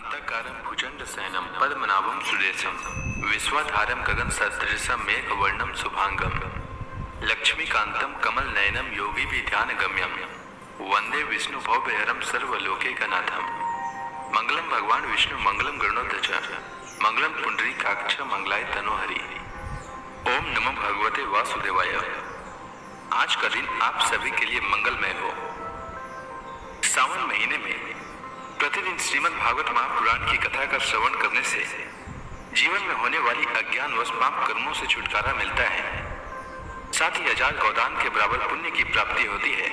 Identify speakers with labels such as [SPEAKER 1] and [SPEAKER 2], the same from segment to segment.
[SPEAKER 1] शांताकारं भुजंगशयनं पद्मनाभं सुरेशं विश्वाधारं गगनसदृशं मेघवर्णं शुभांगं लक्ष्मीकान्तं कमलनयनं योगिभिर्ध्यानगम्यं वन्दे विष्णुभवभयहरं सर्वलोकैकनाथं। मंगलम भगवान विष्णु मंगलम गरुड़ध्वज मंगलम पुंडरीकाक्ष मंगलाय तनोहरि। ओम नमो भगवते वासुदेवाय। आज का दिन आप सभी के लिए मंगलमय हो। सावन महीने में प्रतिदिन श्रीमद् भागवत महापुराण की कथा का श्रवण करने से जीवन में होने वाली अज्ञान व पाप कर्मों से छुटकारा मिलता है, साथ ही 1000 गौदान के बराबर पुण्य की प्राप्ति होती है।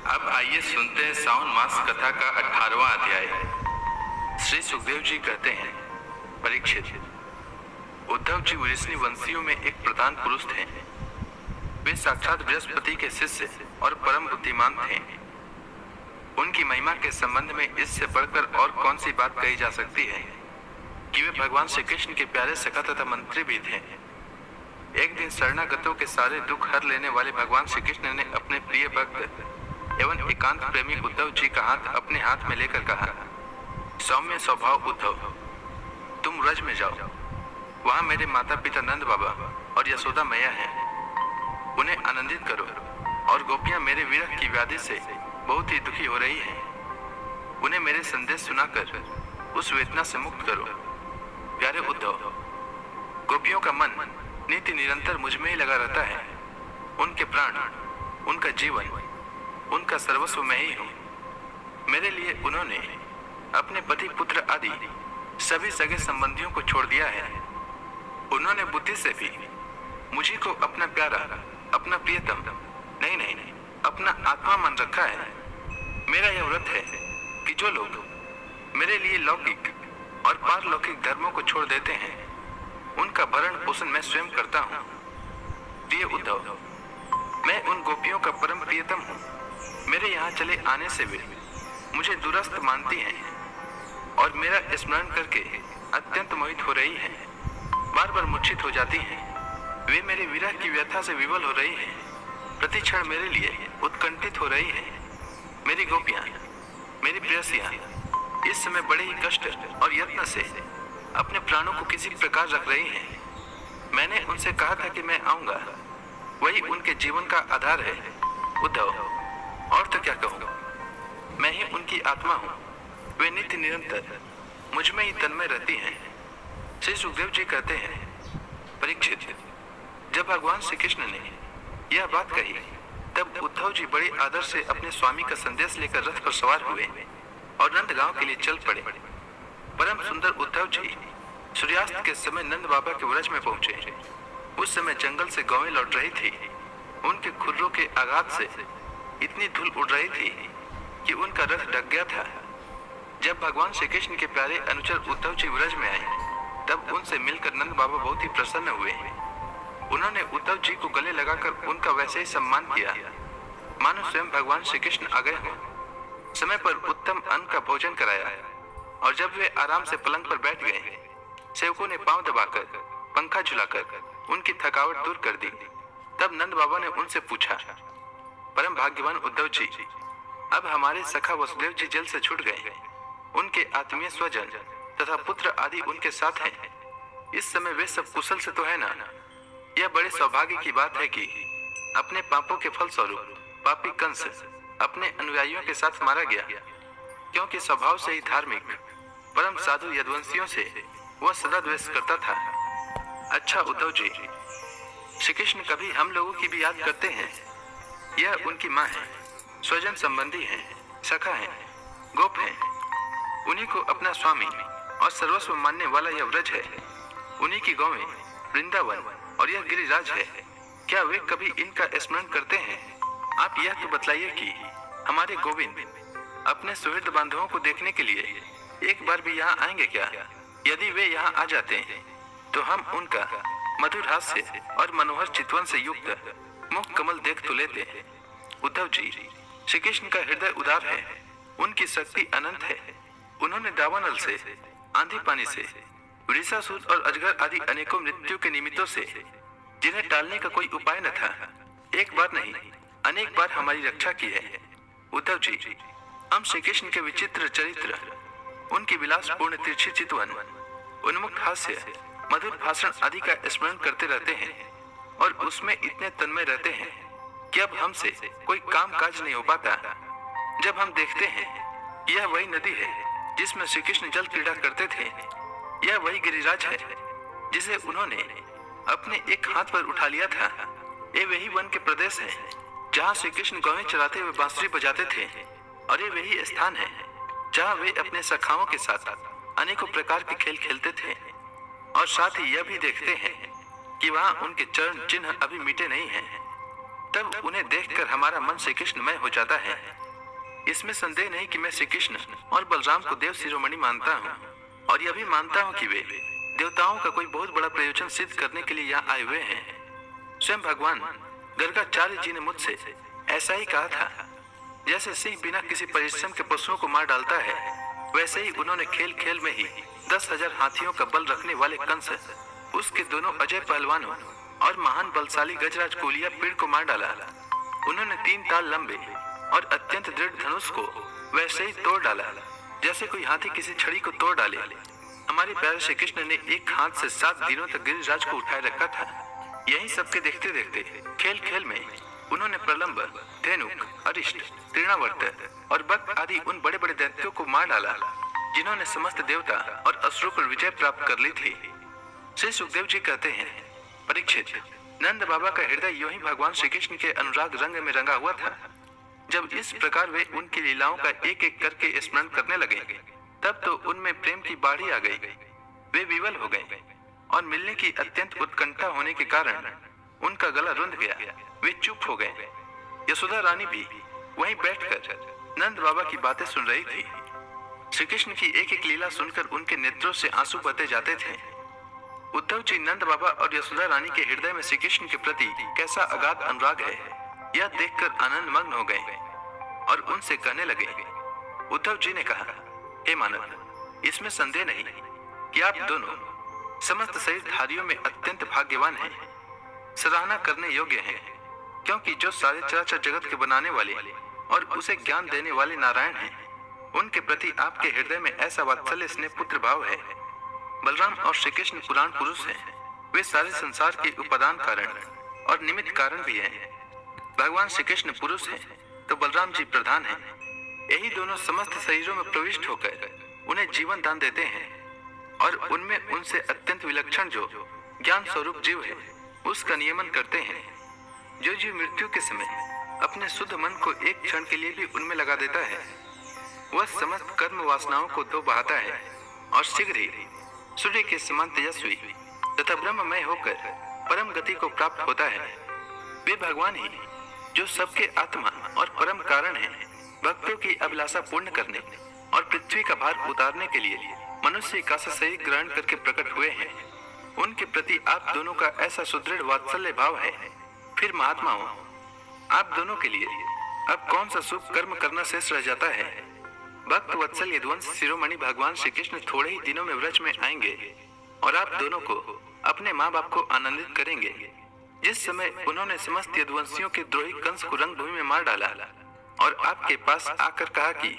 [SPEAKER 1] अब आइए सुनते हैं सावन मास कथा का 18वां अध्याय। श्री सुखदेव जी कहते हैं, परीक्षित, उद्धव जी ऋषि वंशियों में एक प्रधान पुरुष थे। वे साक्षात बृहस्पति के शिष्य और परम बुद्धिमान थे। उनकी महिमा के संबंध में इससे बढ़कर और कौन सी बात कही जा सकती है कि वे भगवान श्री कृष्ण के प्यारे सखा तथा मंत्री भी थे। एक दिन शरणागतों के सारे दुख हर लेने वाले भगवान श्री कृष्ण ने अपने प्रिय भक्त एवं एकांत प्रेमी उद्धव जी का हाथ अपने हाथ में लेकर कहा, सौम्य स्वभाव उद्धव, तुम व्रज में जाओ। वहां मेरे माता पिता नंद बाबा और यशोदा मैया हैं। उन्हें आनंदित करो और गोपियां मेरे विरह की व्याधि से बहुत ही दुखी हो रही हैं। उन्हें मेरे संदेश सुनाकर उस वेदना से मुक्त करो। प्यारे उद्धव, गोपियों का मन नित्य निरंतर मुझ में ही लगा रहता है। उनके प्राण, उनका जीवन, उनका सर्वस्व मैं ही हूँ। मेरे लिए उन्होंने अपने पति पुत्र आदि सभी सगे संबंधियों को छोड़ दिया है। उन्होंने बुद्धि से भी मुझी को अपना प्यारा, अपना प्रियतम नहीं अपना आत्मा मान रखा है। मेरा यह व्रत है कि जो लोग मेरे लिए लौकिक और पारलौकिक धर्मों को छोड़ देते हैं, उनका भरण पोषण मैं स्वयं करता हूँ। प्रिय उद्धव, मैं उन गोपियों का परम प्रियतम हूँ। मेरे यहाँ चले आने से वे मुझे दुरस्त मानती हैं और मेरा स्मरण करके अत्यंत मोहित हो रही हैं, बार बार मूर्छित हो जाती हैं। वे मेरे विरह की व्यथा से विवल हो रही हैं, प्रति क्षण मेरे लिए उत्कंठित हो रही हैं। मेरी गोपियाँ, मेरी प्रेयसियाँ इस समय बड़े ही कष्ट और यत्न से अपने प्राणों को किसी प्रकार रख रही हैं। मैंने उनसे कहा था कि मैं आऊँगा, वही उनके जीवन का आधार है। उद्धव, और तो क्या कहूँ, मैं ही उनकी आत्मा हूँ। वे नित्य निरंतर मुझ में ही तन्मय रहती हैं। श्री सुखदेव जी कहते हैं, परीक्षित, जब भगवान श्री कृष्ण ने यह बात कही तब उद्धव जी बड़े आदर से अपने स्वामी का संदेश लेकर रथ पर सवार हुए और नंद गांव के लिए चल पड़े। परम सुंदर उद्धव जी सूर्यास्त के समय नंद बाबा के व्रज में पहुंचे। उस समय जंगल से गौएं लौट रही थी। उनके खुर्रों के आघात से इतनी धूल उड़ रही थी कि उनका रथ ढक गया था। जब भगवान श्री कृष्ण के प्यारे अनुचर उद्धव जी व्रज में आए तब उनसे मिलकर नंद बाबा बहुत ही प्रसन्न हुए। उन्होंने उद्धव जी को गले लगाकर उनका वैसे ही सम्मान किया मानो स्वयं भगवान श्री कृष्ण आ गए हों। समय पर उत्तम अन्न का भोजन कराया और जब वे आराम से पलंग पर बैठ गए, सेवकों ने पांव दबाकर, पंखा झुलाकर उनकी थकावट दूर कर दी। तब नंद बाबा ने उनसे पूछा, परम भाग्यवान उद्धव जी, अब हमारे सखा वसुदेव जी जल से छूट गए। उनके आत्मीय स्वजन तथा पुत्र आदि उनके साथ हैं। इस समय वे सब कुशल से तो है ना? यह बड़े सौभाग्य की बात है कि अपने पापों के फलस्वरूप पापी कंस अपने अनुयायियों के साथ मारा गया, क्योंकि स्वभाव से ही धार्मिक परम साधु यदुवंशियों से वह सदा द्वेष करता था। अच्छा उद्धव जी, श्री कृष्ण कभी हम लोगों की भी याद करते हैं। यह उनकी माँ है, स्वजन संबंधी हैं, सखा हैं, गोप हैं। उन्हीं को अपना स्वामी और सर्वस्व मानने वाला यह व्रज है। उन्हीं की गौएं, वृंदावन और यह गिरिराज है। क्या वे कभी इनका स्मरण करते हैं? आप यह तो बतलाइए कि हमारे गोविंद अपने सुहृद बांधवों को देखने के लिए एक बार भी यहाँ आएंगे क्या? यदि वे यहाँ आ जाते हैं तो हम उनका मधुर हास्य और मनोहर चितवन से युक्त मुख कमल देख तो लेते हैं। उद्धव जी, श्री कृष्ण का हृदय उदार है, उनकी शक्ति अनंत है। उन्होंने दावानल से, आंधी पानी से, वृषासुर और अजगर आदि अनेकों मृत्यु के निमित्तों से, जिन्हें टालने का कोई उपाय न था, एक बार नहीं अनेक बार हमारी रक्षा की है। उद्धव जी, हम श्री कृष्ण के विचित्र चरित्र, उनकी विलासपूर्ण तिरछी चितवन, उन्मुक्त हास्य, मधुर भाषण आदि का स्मरण करते रहते हैं और उसमें इतने तन्मय रहते हैं कि अब हमसे कोई काम काज नहीं हो पाता। जब हम देखते हैं यह वही नदी है जिसमें श्री कृष्ण जल क्रीड़ा करते थे, यह वही गिरिराज है जिसे उन्होंने अपने एक हाथ पर उठा लिया था, ये वही वन के प्रदेश है जहाँ श्री कृष्ण गौएं चराते हुए बांसुरी बजाते थे, और ये वही स्थान है जहाँ वे अपने सखाओं के साथ अनेकों प्रकार के खेल खेलते थे। और साथ ही यह भी देखते हैं कि वहाँ उनके चरण चिन्ह अभी मिटे नहीं हैं। तब उन्हें देखकर हमारा मन श्री कृष्णमय हो जाता है। इसमें संदेह नहीं कि मैं श्री कृष्ण और बलराम को देव शिरोमणि मानता हूँ, और यह भी मानता हूँ कि वे देवताओं का कोई बहुत बड़ा प्रयोजन सिद्ध करने के लिए यहाँ आए हुए हैं। स्वयं भगवान गर्गाचार्य जी ने मुझसे ऐसा ही कहा था। जैसे सिंह बिना किसी परिश्रम के पशुओं को मार डालता है, वैसे ही उन्होंने खेल खेल में ही 10,000 हाथियों का बल रखने वाले कंस, उसके दोनों अजय पहलवानों और महान बलशाली गजराज कोलिया पीड़ को मार डाला। उन्होंने 3 ताल लंबे और अत्यंत दृढ़ धनुष को वैसे ही तोड़ डाला जैसे कोई हाथी किसी छड़ी को तोड़ डाले। हमारे प्यारे श्री कृष्ण ने एक हाथ से 7 दिनों तक गिरिराज को उठाए रखा था। यही सबके देखते देखते खेल खेल में उन्होंने प्रलंब, धेनुक, अरिष्ट, तृणावर्त और बक आदि उन बड़े बड़े दैत्यों को मार डाला जिन्होंने समस्त देवता और असुरों पर विजय प्राप्त कर ली थी। श्री सुखदेव जी कहते हैं, परीक्षित, नंद बाबा का हृदय यूं ही भगवान श्री कृष्ण के अनुराग रंग में रंगा हुआ था। जब इस प्रकार वे उनकी लीलाओं का एक एक करके स्मरण करने लगे, तब तो उनमें प्रेम की बाढ़ी आ गई। वे विवल हो गए और मिलने की अत्यंत उत्कंठा होने के कारण उनका गला रुंध गया। वे चुप हो गए। यशोदा रानी भी वहीं बैठकर नंद बाबा की बातें सुन रही थी। श्री कृष्ण की एक एक लीला सुनकर उनके नेत्रों से आंसू बहते जाते थे। उद्धव जी नंद बाबा और यशोदा रानी के हृदय में श्री कृष्ण के प्रति कैसा अगाध अनुराग है, यह देखकर आनंद मग्न हो गए और उनसे कहने लगे। उद्धव जी ने कहा, हे मानव, इसमें संदेह नहीं कि आप दोनों समस्त शरीरधारियों में अत्यंत भाग्यवान हैं, सराहना करने योग्य हैं, क्योंकि जो सारे चराचर जगत के बनाने वाले और उसे ज्ञान देने वाले नारायण हैं, उनके प्रति आपके हृदय में ऐसा वात्सल्य स्नेह पुत्र भाव है। बलराम और श्री कृष्ण पुराण पुरुष हैं, वे सारे संसार के उपादान कारण और निमित्त कारण भी हैं। भगवान श्री कृष्ण पुरुष हैं तो बलराम जी प्रधान हैं। यही दोनों समस्त शरीरों में प्रविष्ट होकर उन्हें जीवन दान देते हैं और उनमें उनसे अत्यंत विलक्षण जो ज्ञान स्वरूप जीव है उसका नियमन करते हैं। जो जीव मृत्यु के समय अपने शुद्ध मन को एक क्षण के लिए भी उनमें लगा देता है, वह समस्त कर्म वासनाओं को धो बहाता है और शीघ्र ही सूर्य के समान तेजस्वी तथा ब्रह्ममय होकर परम गति को प्राप्त होता है। वे भगवान ही जो सबके आत्मा और परम कारण है, भक्तों की अभिलाषा पूर्ण करने और पृथ्वी का भार उतारने के लिए मनुष्य का शरीर ग्रहण करके प्रकट हुए हैं। उनके प्रति आप दोनों का ऐसा सुदृढ़ वात्सल्य भाव है। फिर महात्माओं, आप दोनों के लिए अब कौन सा शुभ कर्म करना शेष रह जाता है। भक्त वत्सल यदुवंश शिरोमणि भगवान श्री कृष्ण थोड़े ही दिनों में व्रज में आएंगे और आप दोनों को अपने माँ बाप को आनंदित करेंगे। जिस समय उन्होंने समस्त यदुवंशियों के द्रोही कंस को रंगभूमि में मार डाला और आपके पास आकर कहा कि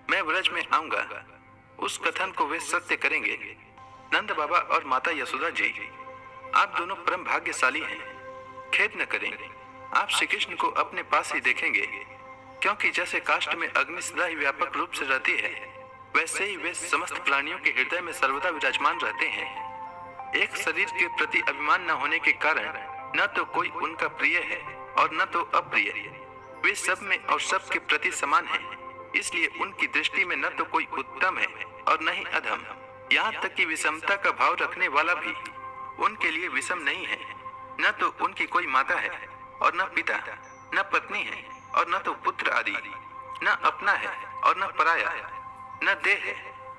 [SPEAKER 1] मैं व्रज में आऊंगा, उस कथन को वे सत्य करेंगे। नंद बाबा और माता यशोदा जी, आप दोनों परम भाग्यशाली हैं। खेद न करें, आप श्री कृष्ण को अपने पास ही देखेंगे, क्योंकि जैसे काष्ठ में अग्नि सदा ही व्यापक रूप से रहती है, वैसे ही वे समस्त प्राणियों के हृदय में सर्वदा विराजमान रहते हैं। एक शरीर के प्रति अभिमान न होने के कारण न तो कोई उनका प्रिय है और न तो अप्रिय। वे सब में और सब के प्रति समान हैं, इसलिए उनकी दृष्टि में न तो कोई उत्तम है और न ही अधम। यहाँ तक कि विषमता का भाव रखने वाला भी उनके लिए विषम नहीं है। न तो उनकी कोई माता है और न पिता, न पत्नी है और न तो पुत्र आदि, न अपना है और न पराया, न देह है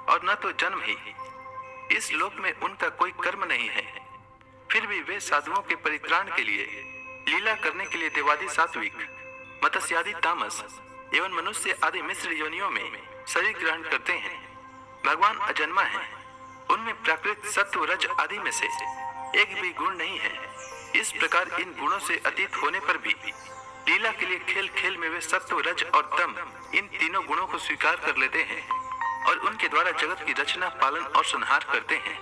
[SPEAKER 1] और न तो जन्म ही। इस लोक में उनका कोई कर्म नहीं है। फिर भी वे साधुओं के परित्राण के लिए लीला करने के लिए देवादि सात्विक, मत्स्यादि तामस एवं मनुष्य आदि मिश्र योनियों में शरीर ग्रहण करते हैं। भगवान अजन्मा है, उनमें प्राकृत सत्व रज आदि में से एक भी गुण नहीं है। इस प्रकार इन गुणों से अतीत होने पर भी लीला के लिए खेल खेल में वे सत्व रज और तम इन तीनों गुणों को स्वीकार कर लेते हैं और उनके द्वारा जगत की रचना, पालन और संहार करते हैं।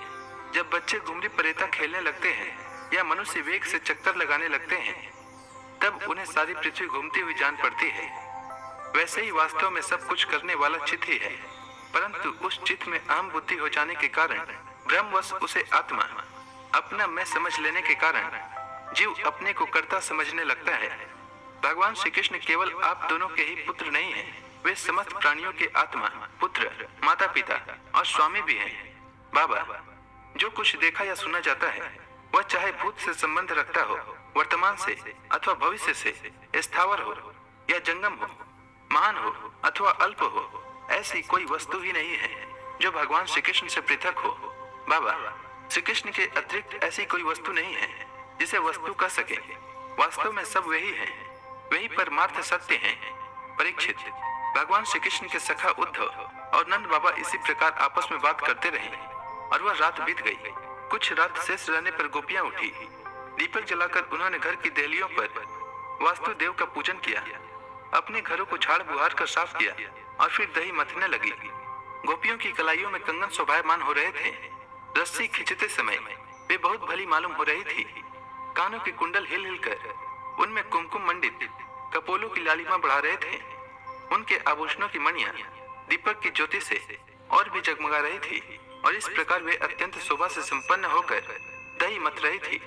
[SPEAKER 1] जब बच्चे घुमरी परेता खेलने लगते हैं या मनुष्य वेग से चक्कर लगाने लगते हैं, तब उन्हें सारी पृथ्वी घूमती हुई जान पड़ती है। वैसे ही वास्तव में सब कुछ करने वाला चित्त ही है, परंतु उस चित्त में अहम बुद्धि हो जाने के कारण, भ्रमवश उसे आत्मा, अपना मैं समझ लेने के कारण जीव अपने को कर्ता समझने लगता है। भगवान श्री कृष्ण केवल आप दोनों के ही पुत्र नहीं हैं, वे समस्त प्राणियों के आत्मा, पुत्र, माता पिता और स्वामी भी हैं। बाबा, जो कुछ देखा या सुना जाता है वह चाहे भूत से संबंध रखता हो, वर्तमान से अथवा भविष्य से, स्थावर हो या जंगम हो, महान हो अथवा अल्प हो, ऐसी कोई वस्तु ही नहीं है जो भगवान श्री कृष्ण से पृथक हो। बाबा, श्री कृष्ण के अतिरिक्त ऐसी कोई वस्तु नहीं है जिसे वस्तु कह सके। वास्तव में सब वही है, वही परमार्थ सत्य है। परीक्षित, भगवान श्री कृष्ण के सखा उद्धव और नंद बाबा इसी प्रकार आपस में बात करते रहे और वह रात बीत गई। कुछ रात शेष रहने पर गोपियां उठी। दीपक जलाकर उन्होंने घर की देहलियों पर वास्तुदेव का पूजन किया, अपने घरों को झाड़ बुहार कर साफ किया और फिर दही मथने लगी। गोपियों की कलाइयों में कंगन शोभायमान हो रहे थे। रस्सी खींचते समय वे बहुत भली मालूम हो रही थी। कानों के कुंडल हिल हिल कर उनमें कुमकुम मंडित कपोलों की लालिमा बढ़ा रहे थे। उनके आभूषणों की मणियां दीपक की ज्योति से और भी जगमगा रही थी और इस प्रकार वे अत्यंत शोभा से संपन्न होकर दही मथ रही थी।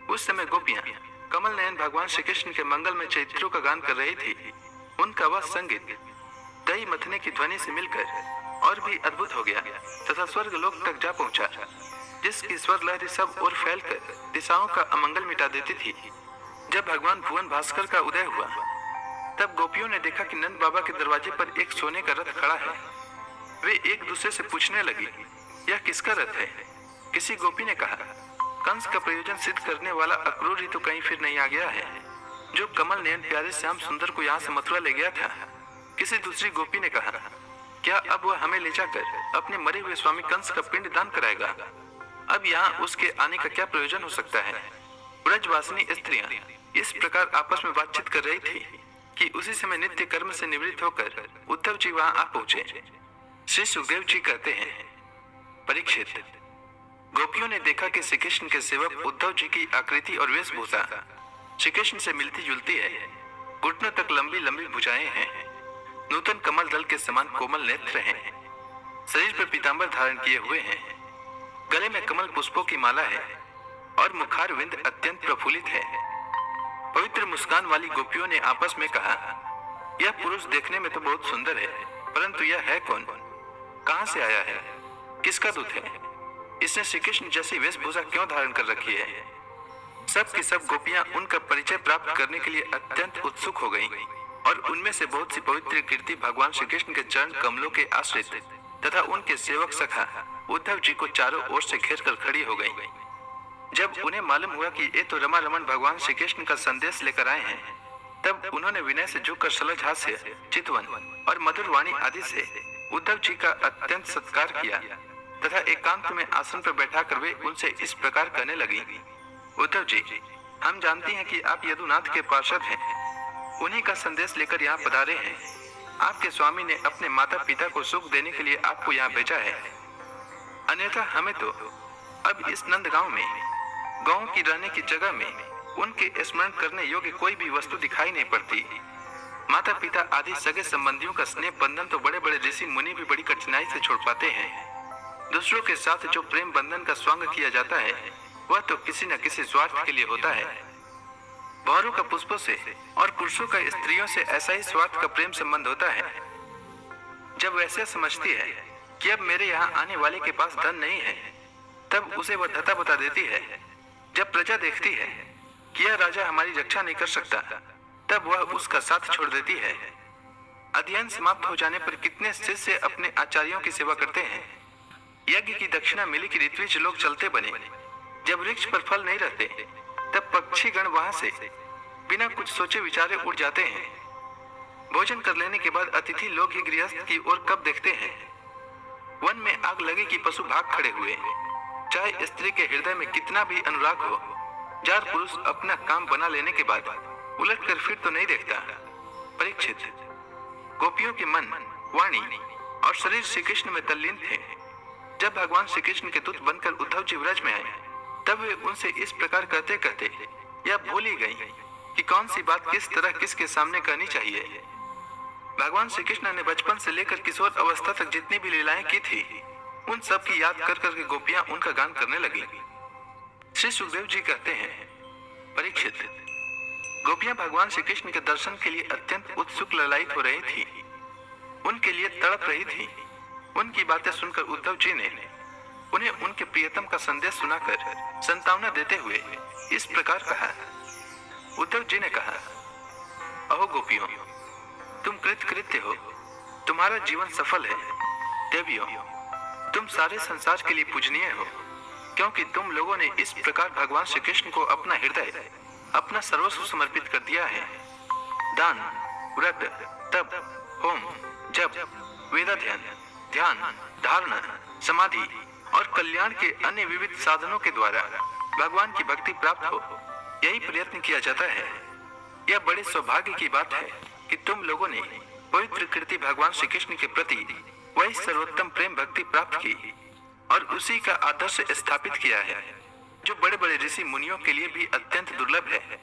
[SPEAKER 1] उस समय गोपियां कमल नयन भगवान श्री कृष्ण के मंगल में चरित्रों का गान कर रही थी। उनका वह संगीत दही मथने की ध्वनि से मिलकर और भी अद्भुत हो गया तथा स्वर्ग लोक तक जा पहुंचा, जिसकी स्वर लहरी सब ओर फैलकर दिशाओं का अमंगल मिटा देती थी। जब भगवान भुवन भास्कर का उदय हुआ, तब गोपियों ने देखा कि नंद बाबा के दरवाजे पर एक सोने का रथ खड़ा है। वे एक दूसरे से पूछने लगी, यह किसका रथ है? किसी गोपी ने कहा, कंस का प्रयोजन सिद्ध करने वाला अक्रूर ही तो कहीं फिर नहीं आ गया है, जो कमल नयन प्यारे श्याम सुंदर को यहाँ से मथुरा ले गया था। किसी दूसरी गोपी ने कहा, क्या अब वह हमें ले जाकर अपने मरे हुए स्वामी कंस का पिंड दान कराएगा? अब यहाँ उसके आने का क्या प्रयोजन हो सकता है? ब्रजवासिनी स्त्रियां इस प्रकार आपस में बातचीत कर रही थी कि उसी समय नित्य कर्म से निवृत्त होकर उद्धव जी वहां आ पहुंचे। श्री सुखदेव जी कहते हैं, परीक्षित, गोपियों ने देखा कि श्री कृष्ण के सेवक उद्धव जी की आकृति और वेशभूषा श्री कृष्ण से मिलती जुलती है। घुटनों तक लंबी लंबी भुजाएं हैं, नूतन कमल दल के समान कोमल नेत्र हैं, शरीर पर पीतांबर धारण किए हुए हैं, गले में कमल पुष्पों की माला है और मुखार विंद अत्यंत प्रफुल्लित है। पवित्र मुस्कान वाली गोपियों ने आपस में कहा, यह पुरुष देखने में तो बहुत सुंदर है, परंतु यह है कौन? कहां से आया है? किसका दूत है? इसने श्री कृष्ण जैसी वेशभूषा क्यों धारण कर रखी है? सब की सब गोपियां उनका परिचय प्राप्त करने के लिए अत्यंत उत्सुक हो गईं और उनमें से बहुत सी पवित्र कीर्ति भगवान श्री कृष्ण के चरण कमलों के आश्रित तथा उनके सेवक सखा उद्धव जी को चारों ओर से घेर कर खड़ी हो गई। जब उन्हें मालूम हुआ कि ये तो रमा रमन भगवान श्री कृष्ण का संदेश लेकर आए हैं, तब उन्होंने विनय से झुककर सलज हास्य, चितवन और मधुर वाणी आदि से उद्धव जी का अत्यंत सत्कार किया तथा एकांत में आसन पर बैठाकर वे उनसे इस प्रकार कहने लगी, उद्धव जी, हम जानती हैं कि आप यदुनाथ के पार्षद हैं, उन्हीं का संदेश लेकर यहाँ पधारे हैं। आपके स्वामी ने अपने माता पिता को सुख देने के लिए आपको यहाँ भेजा है, अन्यथा हमें तो अब इस नंद गांव में, गांव की रहने की जगह में उनके स्मरण करने योग्य कोई भी वस्तु दिखाई नहीं पड़ती। माता पिता आदि सगे संबंधियों का स्नेह बंधन तो बड़े बड़े ऋषि मुनि भी बड़ी कठिनाई से छोड़ पाते हैं। दूसरों के साथ जो प्रेम बंधन का स्वांग किया जाता है, वह तो किसी न किसी स्वार्थ के लिए होता है। बहुरों का पुष्पों से और पुरुषों का स्त्रियों से ऐसा ही स्वार्थ का प्रेम संबंध होता है। जब वैसे समझती है कि अब मेरे यहाँ आने वाले के पास धन नहीं है, तब उसे वह धता बता देती है। जब प्रजा देखती है कि यह राजा हमारी रक्षा नहीं कर सकता, तब वह उसका साथ छोड़ देती है। अध्ययन समाप्त हो जाने पर कितने शिष्य अपने आचार्यों की सेवा करते हैं। यज्ञ की दक्षिणा मिली कि ऋत्विज लोग चलते बने। जब वृक्ष पर फल नहीं रहते, तब पक्षी गण वहां से बिना कुछ सोचे विचारे उड़ जाते हैं। भोजन कर लेने के बाद अतिथि लोग ही गृहस्थ की ओर कब देखते हैं। वन में आग लगे कि पशु भाग खड़े हुए। चाहे स्त्री के हृदय में कितना भी अनुराग हो, जार पुरुष अपना काम बना लेने के बाद उलट कर फिर तो नहीं देखता। परीक्षित, गोपियों के मन, वाणी और शरीर श्री कृष्ण में तल्लीन थे। जब भगवान श्री कृष्ण के दूत बनकर उद्धव जी व्रज में आए, तब वे उनसे इस प्रकार कहते कहते यह भूल ही गई कि कौन सी बात किस तरह किसके सामने कहनी चाहिए। भगवान श्री कृष्ण ने बचपन से लेकर किशोर अवस्था तक जितनी भी लीलाएं की थी, उन सब की याद कर करके गोपियां उनका गान करने लगी। श्री सुखदेव जी कहते हैं, परीक्षित, गोपियां भगवान श्री कृष्ण के दर्शन के लिए अत्यंत उत्सुक ललायित हो रही थी, उनके लिए तड़प रही थी। उनकी बातें सुनकर उद्धव जी ने उन्हें उनके प्रियतम का संदेश सुनाकर संतावना देते हुए इस प्रकार कहा। उद्धव जी ने कहा, अहो गोपियों, तुम कृतकृत्य हो, तुम्हारा जीवन सफल है। देवियों, तुम सारे संसार के लिए पूजनीय हो, क्योंकि तुम लोगों ने इस प्रकार भगवान श्री कृष्ण को अपना हृदय, अपना सर्वस्व समर्पित कर दिया है। दान, व्रत, तप, होम, जप, वेदाध्ययन, ध्यान, धारणा, समाधि और कल्याण के अन्य विविध साधनों के द्वारा भगवान की भक्ति प्राप्त हो, यही प्रयत्न किया जाता है। यह बड़े सौभाग्य की बात है कि तुम लोगों ने पवित्र कृति भगवान श्री कृष्ण के प्रति वही सर्वोत्तम प्रेम भक्ति प्राप्त की और उसी का आदर्श स्थापित किया है, जो बड़े बड़े ऋषि मुनियों के लिए भी अत्यंत दुर्लभ है।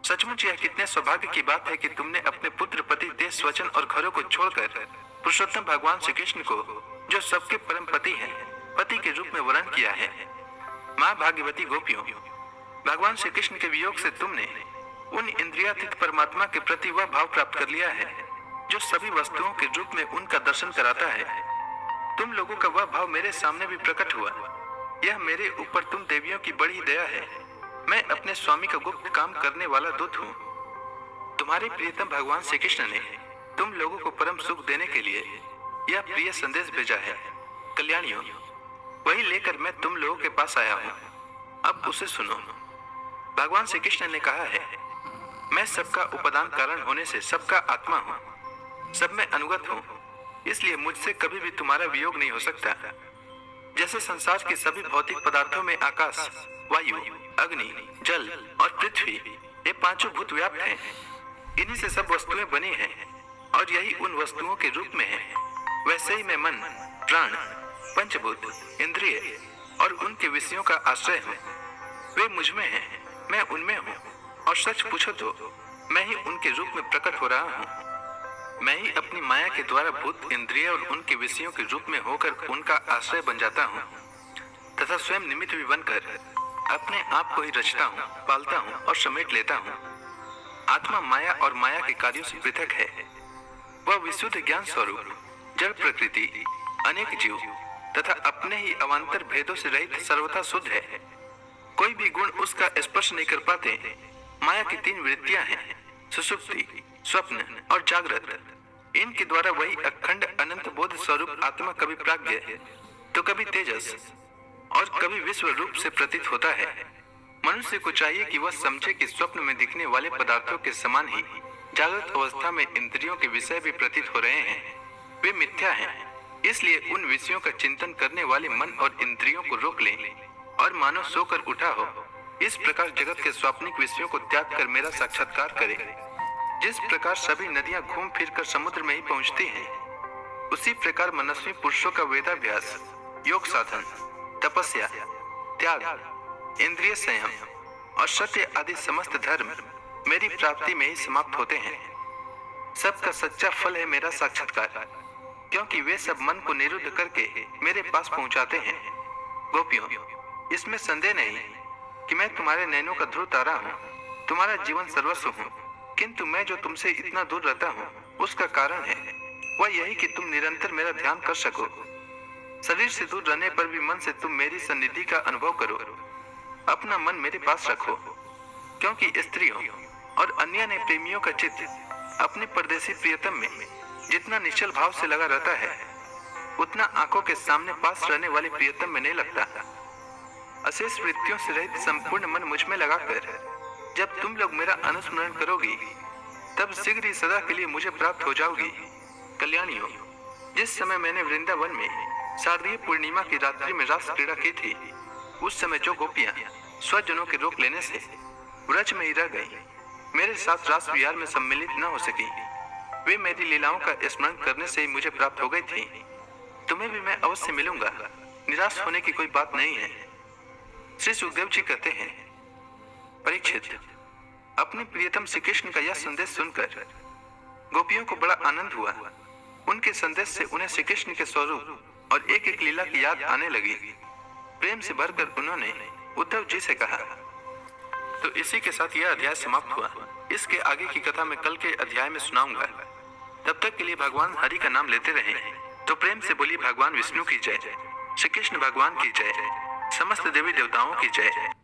[SPEAKER 1] सचमुच यह कितने सौभाग्य की बात है कि तुमने अपने पुत्र, पति, देश, स्वजन और घरों को छोड़कर पुरुषोत्तम भगवान श्री कृष्ण को, जो सबके परम पति हैं, पति के रूप में वर्ण किया है। माँ भाग्यवती गोपियों, भगवान श्री कृष्ण के वियोग से तुमने उन इंद्रियातीत परमात्मा के प्रति वह भाव प्राप्त कर लिया है, जो सभी वस्तुओं के रूप में उनका दर्शन कराता है। तुम लोगों का वह भाव मेरे सामने भी प्रकट हुआ। यह मेरे ऊपर तुम देवियों की बड़ी दया है। मैं अपने स्वामी का गुप्त काम करने वाला दूत हूँ। तुम्हारे प्रियतम भगवान श्री कृष्ण ने तुम लोगों को परम सुख देने के लिए यह प्रिय संदेश भेजा है। कल्याणियों, वही लेकर मैं तुम लोगों के पास आया हूँ। अब उसे सुनो। भगवान श्री कृष्ण ने कहा है, मैं सबका उपादान कारण होने से सबका आत्मा हूँ, सब में अनुगत हूँ, इसलिए मुझसे कभी भी तुम्हारा वियोग नहीं हो सकता। जैसे संसार के सभी भौतिक पदार्थों में आकाश, वायु, अग्नि, जल और पृथ्वी, ये पांचों भूत व्याप्त हैं। इन्हीं से सब वस्तुएं बनी हैं और यही उन वस्तुओं के रूप में है। वैसे ही मैं मन, प्राण, पंचभूत, इंद्रिय और उनके विषयों का आश्रय हूँ। वे मुझ में हैं, मैं उनमें हूँ, और सच पूछो तो मैं ही उनके रूप में प्रकट हो रहा हूँ। मैं ही अपनी माया के द्वारा भूत, इंद्रिय और उनके विषयों के रूप में होकर उनका आश्रय बन जाता हूँ तथा स्वयं निमित्त भी बनकर अपने आप को ही रचता हूँ, पालता हूँ और समेट लेता हूँ। आत्मा माया और माया के कार्यों से पृथक है। वह विशुद्ध ज्ञान स्वरूप, जड़ प्रकृति, अनेक जीव तथा अपने ही अवान्तर भेदों से रहित सर्वथा शुद्ध है। कोई भी गुण उसका स्पर्श नहीं कर पाते। माया की तीन वृत्तियां हैं, सुषुप्ति, स्वप्न और जागृत। इनके द्वारा वही अखंड अनंत बोध स्वरूप आत्मा कभी प्राज्ञ तो कभी तेजस और कभी विश्व रूप से प्रतीत होता है। मनुष्य को चाहिए कि वह समझे कि स्वप्न में दिखने वाले पदार्थों के समान ही जागृत अवस्था में इंद्रियों के विषय भी प्रतीत हो रहे हैं। वे मिथ्या हैं, इसलिए उन विषयों का चिंतन करने वाले मन और इंद्रियों को रोक लें और मानो सोकर उठा हो। इस प्रकार जगत के स्वाप्निक विषयों को त्याग कर मेरा साक्षात्कार करे। जिस प्रकार सभी नदियां घूम फिर कर समुद्र में ही पहुंचती हैं, उसी प्रकार मनस्वी पुरुषों का वेदाभ्यास, योग साधन, तपस्या, त्याग, इंद्रिय संयम और सत्य आदि समस्त धर्म मेरी प्राप्ति में ही समाप्त होते हैं। सबका सच्चा फल है मेरा साक्षात्कार, क्योंकि वे सब मन को निरुद्ध करके मेरे पास पहुंचाते हैं। गोपियों, इसमें संदेह नहीं कि मैं तुम्हारे नैनों का ध्रुव तारा हूँ, तुम्हारा जीवन सर्वस्व हूँ। किंतु मैं जो तुमसे इतना दूर रहता हूँ, उसका कारण है वह यही कि तुम निरंतर मेरा ध्यान कर सको। शरीर से दूर रहने पर भी मन से तुम मेरी सन्निधि का अनुभव करो। अपना मन मेरे पास रखो, क्योंकि स्त्रियों और अन्य ने प्रेमियों का चित्त अपने परदेसी प्रियतम में जितना निश्चल भाव से लगा रहता है, उतना आंखों के सामने पास रहने वाले प्रियतम में नहीं लगता। अशेष वृत्तियों से रहित संपूर्ण मन मुझ में लगाकर जब तुम लोग मेरा अनुस्मरण करोगी, तब शीघ्र ही सदा के लिए मुझे प्राप्त हो जाओगी। कल्याणियों, जिस समय मैंने वृंदावन में शारदीय पूर्णिमा की रात्रि में रास क्रीड़ा की थी, उस समय जो गोपियां स्वजनों के रोक लेने से व्रज में ही रह गई, मेरे साथ रास विहार में सम्मिलित न हो सकी, वे मेरी लीलाओं का स्मरण करने से ही मुझे प्राप्त हो गई थी। तुम्हें भी मैं अवश्य मिलूंगा, निराश होने की कोई बात नहीं है। श्री सुखदेव जी कहते हैं, परीक्षित, अपने प्रियतम श्री कृष्ण का यह संदेश सुनकर गोपियों को बड़ा आनंद हुआ। उनके संदेश से उन्हें श्री कृष्ण के स्वरूप और एक एक लीला की याद आने लगी। प्रेम से भरकर उन्होंने उद्धव जी से कहा। तो इसी के साथ यह अध्याय समाप्त हुआ। इसके आगे की कथा मैं कल के अध्याय में सुनाऊंगा। तब तक के लिए भगवान हरि का नाम लेते रहें। तो प्रेम से बोली भगवान विष्णु की जय, श्री कृष्ण भगवान की जय, समस्त देवी देवताओं की जय।